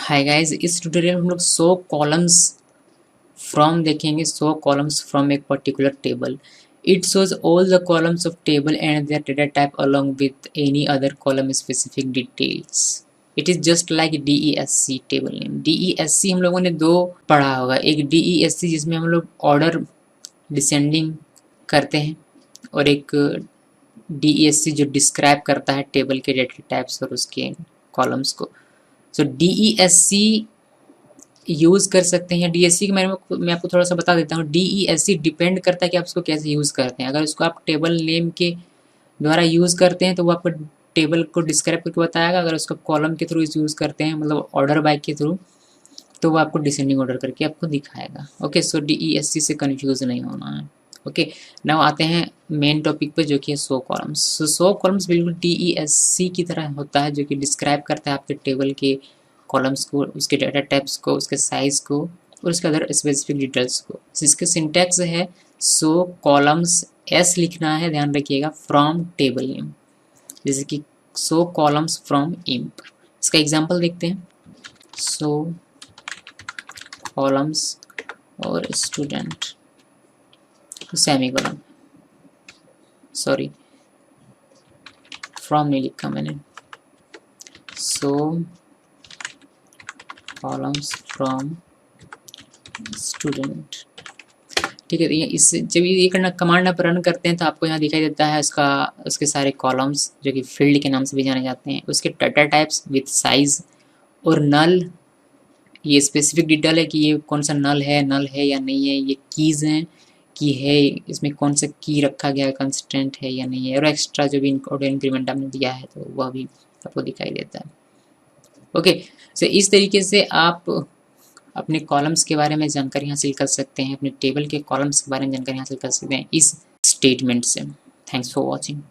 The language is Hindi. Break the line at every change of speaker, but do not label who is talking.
हाय गाइस, इस ट्यूटोरियल में हम लोग 100 कॉलम्स फ्रॉम देखेंगे। 100 कॉलम्स फ्रॉम एक particular table. It shows all the columns of table and there data type along with any other column specific details. It is just like DESC table name. DESC हम लोगों ने दो पढ़ा होगा, एक DESC जिसमें हम लोग ऑर्डर डिसेंडिंग करते हैं और एक DESC जो डिस्क्राइब करता है टेबल के डेटा टाइप्स और उसके कॉलम्स को। सो DESC यूज़ कर सकते हैं। DESC के बारे में मैं आपको थोड़ा सा बता देता हूँ। DESC डिपेंड करता है कि आप उसको कैसे यूज़ करते हैं। अगर उसको आप टेबल नेम के द्वारा यूज़ करते हैं तो वो आपको टेबल को डिस्क्राइब करके बताएगा। अगर उसको कॉलम के थ्रू यूज़ करते हैं, मतलब ऑर्डर बाय के थ्रू, तो वो आपको डिसेंडिंग ऑर्डर करके आपको दिखाएगा। ओके, सो DESC से कन्फ्यूज नहीं होना है। ओके, नाउ आते हैं मेन टॉपिक पे, जो कि है 100 कॉलम्स। सो 100 कॉलम्स बिल्कुल DESC की तरह होता है, जो कि डिस्क्राइब करता है आपके टेबल के कॉलम्स को, उसके डाटा टाइप्स को, उसके साइज को और उसके अदर स्पेसिफिक डिटेल्स को। इसके सिंटैक्स है 100 कॉलम्स, एस लिखना है, ध्यान रखिएगा, फ्रॉम टेबल नेम, जैसे कि 100 कॉलम्स फ्रॉम इंप। इसका एग्जांपल देखते हैं। 100 कॉलम्स और student, semi column, sorry from नहीं लिखा मैंने, 100 कॉलम्स फ्रॉम स्टूडेंट। ठीक है, इस जब ये करना कमांड आप रन करते हैं तो आपको यहाँ दिखाई देता है उसके सारे कॉलम्स, जो कि फील्ड के नाम से भी जाने जाते हैं, उसके डाटा टाइप्स विथ साइज और नल। ये स्पेसिफिक डिटेल है कि ये कौन सा नल है या नहीं है। ये कीज़ हैं कि है इसमें कौन सा की रखा गया है, कंस्टेंट है या नहीं है, और एक्स्ट्रा जो भी इंक्रीमेंट आपने दिया है तो वह भी आपको दिखाई देता है। ओके, सो इस तरीके से आप अपने कॉलम्स के बारे में जानकारी हासिल कर सकते हैं, अपने टेबल के कॉलम्स के बारे में जानकारी हासिल कर सकते हैं इस स्टेटमेंट से। Thanks for watching.